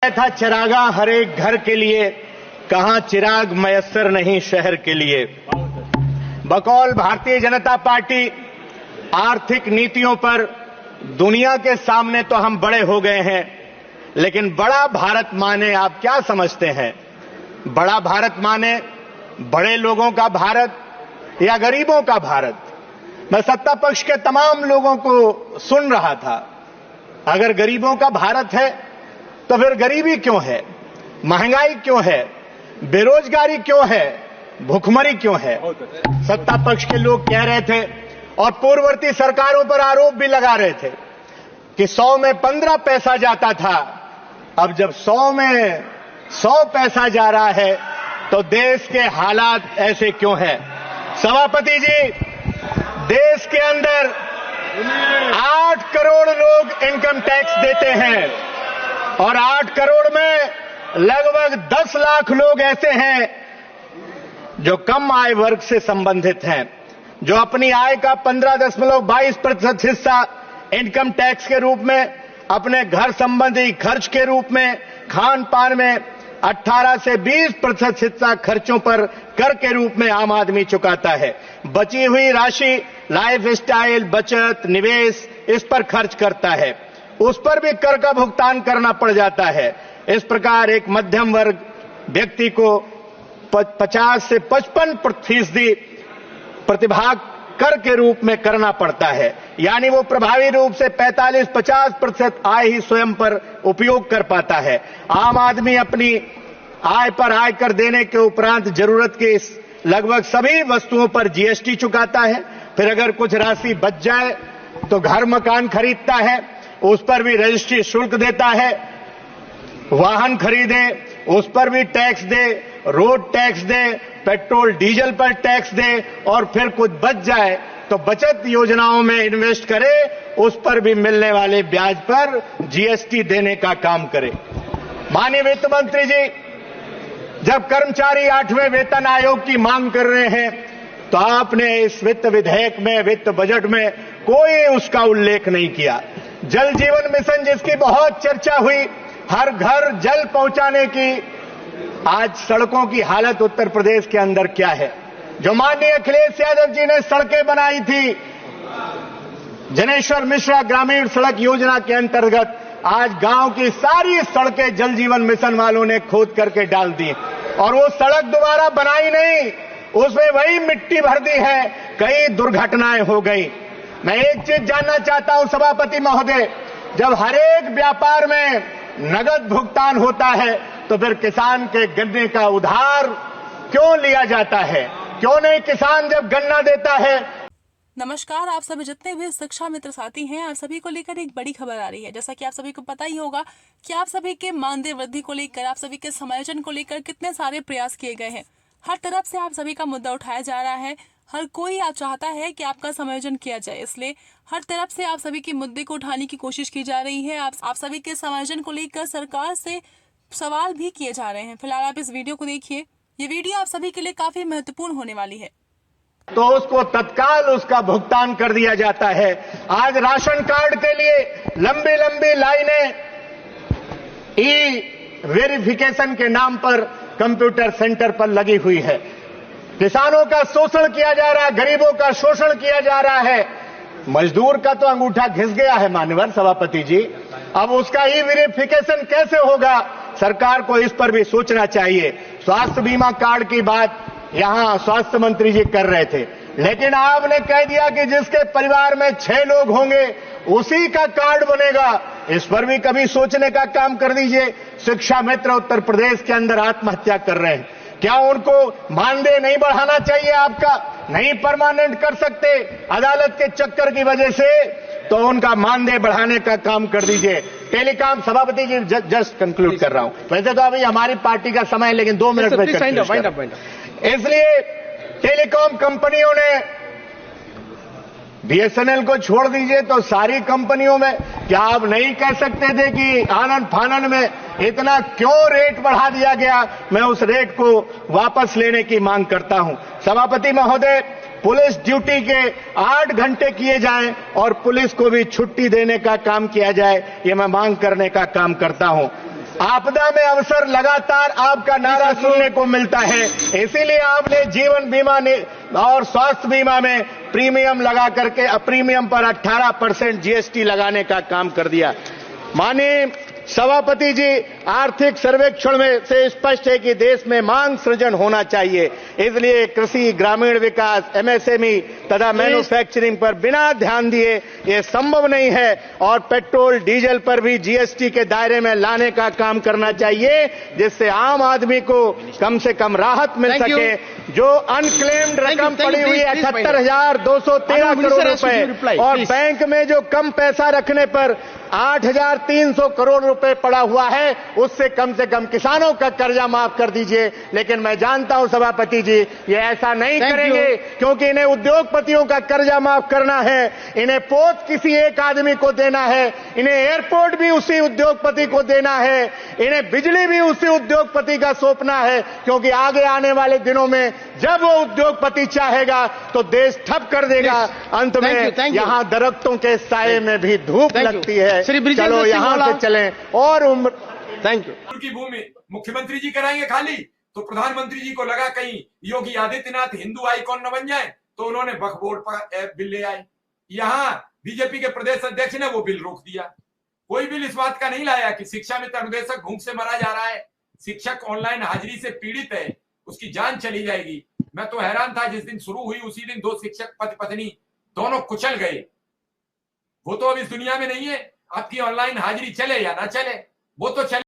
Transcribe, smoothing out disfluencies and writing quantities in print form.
था चिरागा हर एक घर के लिए, कहां चिराग मयस्सर नहीं शहर के लिए। बकौल भारतीय जनता पार्टी आर्थिक नीतियों पर दुनिया के सामने तो हम बड़े हो गए हैं, लेकिन बड़ा भारत माने आप क्या समझते हैं? बड़ा भारत माने बड़े लोगों का भारत या गरीबों का भारत? मैं सत्ता पक्ष के तमाम लोगों को सुन रहा था। अगर गरीबों का भारत है तो फिर गरीबी क्यों है, महंगाई क्यों है, बेरोजगारी क्यों है, भुखमरी क्यों है? सत्ता पक्ष के लोग कह रहे थे और पूर्ववर्ती सरकारों पर आरोप भी लगा रहे थे कि 100 में 15 पैसा जाता था। अब जब 100 में 100 पैसा जा रहा है तो देश के हालात ऐसे क्यों हैं? सभापति जी, देश के अंदर 8 करोड़ लोग इनकम टैक्स देते हैं और 8 करोड़ में लगभग 10 लाख लोग ऐसे हैं जो कम आय वर्ग से संबंधित हैं, जो अपनी आय का 15.22% हिस्सा इनकम टैक्स के रूप में, अपने घर संबंधी खर्च के रूप में, खान पान में 18 से 20% हिस्सा खर्चों पर कर के रूप में आम आदमी चुकाता है। बची हुई राशि लाइफ स्टाइल, बचत, निवेश, इस पर खर्च करता है। उस पर भी कर का भुगतान करना पड़ जाता है। इस प्रकार एक मध्यम वर्ग व्यक्ति को 50 से 55% प्रतिभाग कर के रूप में करना पड़ता है, यानी वो प्रभावी रूप से 45-50% आय ही स्वयं पर उपयोग कर पाता है। आम आदमी अपनी आय पर आयकर देने के उपरांत जरूरत के लगभग सभी वस्तुओं पर जीएसटी चुकाता है। फिर अगर कुछ राशि बच जाए तो घर मकान खरीदता है, उस पर भी रजिस्ट्री शुल्क देता है। वाहन खरीदे उस पर भी टैक्स दे, रोड टैक्स दे, पेट्रोल डीजल पर टैक्स दे, और फिर कुछ बच जाए तो बचत योजनाओं में इन्वेस्ट करे, उस पर भी मिलने वाले ब्याज पर जीएसटी देने का काम करे। माननीय वित्त मंत्री जी, जब कर्मचारी 8वें वेतन आयोग की मांग कर रहे हैं तो आपने इस वित्त विधेयक में, वित्त बजट में कोई उसका उल्लेख नहीं किया। जल जीवन मिशन जिसकी बहुत चर्चा हुई, हर घर जल पहुंचाने की, आज सड़कों की हालत उत्तर प्रदेश के अंदर क्या है? जो माननीय अखिलेश यादव जी ने सड़कें बनाई थी जनेश्वर मिश्रा ग्रामीण सड़क योजना के अंतर्गत, आज गांव की सारी सड़कें जल जीवन मिशन वालों ने खोद करके डाल दी और वो सड़क दोबारा बनाई नहीं, उसमें वही मिट्टी भर दी है। कई दुर्घटनाएं हो गई। मैं एक चीज जानना चाहता हूं सभापति महोदय, जब हर एक व्यापार में नगद भुगतान होता है तो फिर किसान के गन्ने का उधार क्यों लिया जाता है? क्यों नहीं किसान जब गन्ना देता है? नमस्कार, आप सभी जितने भी शिक्षा मित्र साथी हैं, आप सभी को लेकर एक बड़ी खबर आ रही है। जैसा कि आप सभी को पता ही होगा कि आप सभी के मानदेय वृद्धि को लेकर, आप सभी के समायोजन को लेकर कितने सारे प्रयास किए गए हैं। हर तरफ से आप सभी का मुद्दा उठाया जा रहा है। हर कोई आप चाहता है कि आपका समायोजन किया जाए, इसलिए हर तरफ से आप सभी के मुद्दे को उठाने की कोशिश की जा रही है। आप सभी के समायोजन को लेकर सरकार से सवाल भी किए जा रहे हैं। फिलहाल आप इस वीडियो को देखिए। ये वीडियो आप सभी के लिए काफी महत्वपूर्ण होने वाली है। तो उसको तत्काल उसका भुगतान कर दिया जाता है। आज राशन कार्ड के लिए लंबी लंबी लाइनें ई वेरिफिकेशन के नाम पर कंप्यूटर सेंटर पर लगी हुई है। किसानों का शोषण किया जा रहा है, गरीबों का शोषण किया जा रहा है। मजदूर का तो अंगूठा घिस गया है माननीय सभापति जी, अब उसका ई वेरिफिकेशन कैसे होगा? सरकार को इस पर भी सोचना चाहिए। स्वास्थ्य बीमा कार्ड की बात यहां स्वास्थ्य मंत्री जी कर रहे थे, लेकिन आपने कह दिया कि जिसके परिवार में 6 लोग होंगे उसी का कार्ड बनेगा। इस पर भी कभी सोचने का काम कर दीजिए। शिक्षा मित्र उत्तर प्रदेश के अंदर आत्महत्या कर रहे हैं, क्या उनको मानदेय नहीं बढ़ाना चाहिए? आपका नहीं परमानेंट कर सकते अदालत के चक्कर की वजह से, तो उनका मानदेय बढ़ाने का काम कर दीजिए। टेलीकॉम, सभापति जी जस्ट कंक्लूड कर रहा हूं, वैसे तो अभी हमारी पार्टी का समय है, लेकिन 2 मिनट में इसलिए टेलीकॉम कंपनियों ने, बीएसएनएल को छोड़ दीजिए तो सारी कंपनियों में, क्या आप नहीं कह सकते थे कि आनन फानन में इतना क्यों रेट बढ़ा दिया गया? मैं उस रेट को वापस लेने की मांग करता हूं। सभापति महोदय, पुलिस ड्यूटी के 8 घंटे किए जाएं और पुलिस को भी छुट्टी देने का काम किया जाए, ये मैं मांग करने का काम करता हूं। आपदा में अवसर लगातार आपका नारा सुनने को मिलता है, इसीलिए आपने जीवन बीमा और स्वास्थ्य बीमा में प्रीमियम लगा करके प्रीमियम पर 18% जीएसटी लगाने का काम कर दिया। माननीय सभापति जी, आर्थिक सर्वेक्षण में से स्पष्ट है कि देश में मांग सृजन होना चाहिए, इसलिए कृषि, ग्रामीण विकास, एमएसएमई तथा मैन्युफैक्चरिंग पर बिना ध्यान दिए ये संभव नहीं है और पेट्रोल डीजल पर भी जीएसटी के दायरे में लाने का काम करना चाहिए, जिससे आम आदमी को कम से कम राहत मिल सके। जो अनक्लेम्ड रकम पड़ी हुई 78,213 करोड़ रुपए और बैंक में जो कम पैसा रखने पर 8,300 करोड़ रुपए पड़ा हुआ है, उससे कम किसानों का कर्जा माफ कर दीजिए। लेकिन मैं जानता हूं सभापति जी, ये ऐसा नहीं करेंगे, क्योंकि इन्हें उद्योगपतियों का कर्जा माफ करना है, इन्हें पोत किसी एक आदमी को देना है, इन्हें एयरपोर्ट भी उसी उद्योगपति को देना है, इन्हें बिजली भी उसी उद्योगपति का सौंपना है, क्योंकि आगे आने वाले दिनों में जब वो उद्योगपति चाहेगा तो देश ठप कर देगा। अंत में यहाँ दरख्तों के साये में भी धूप लगती है, चलो यहाँ से चलें और उम्र। Thank you. उनकी भूमि मुख्यमंत्री जी कराएंगे खाली, तो प्रधानमंत्री जी को लगा कहीं योगी आदित्यनाथ हिंदू आइकॉन न बन जाए, तो उन्होंने वक्फ बोर्ड पर बिल ले आए। यहाँ बीजेपी के प्रदेश अध्यक्ष ने वो बिल रोक दिया। कोई बिल इस बात का नहीं लाया कि शिक्षा में अनुदेशक भूख से मरा जा रहा है, शिक्षक ऑनलाइन हाजिरी से पीड़ित है, उसकी जान चली जाएगी। मैं तो हैरान था, जिस दिन शुरू हुई उसी दिन 2 शिक्षक पति पत्नी दोनों कुचल गए। वो तो अब इस दुनिया में नहीं है। आपकी ऑनलाइन हाजिरी चले या ना चले, वो तो चले।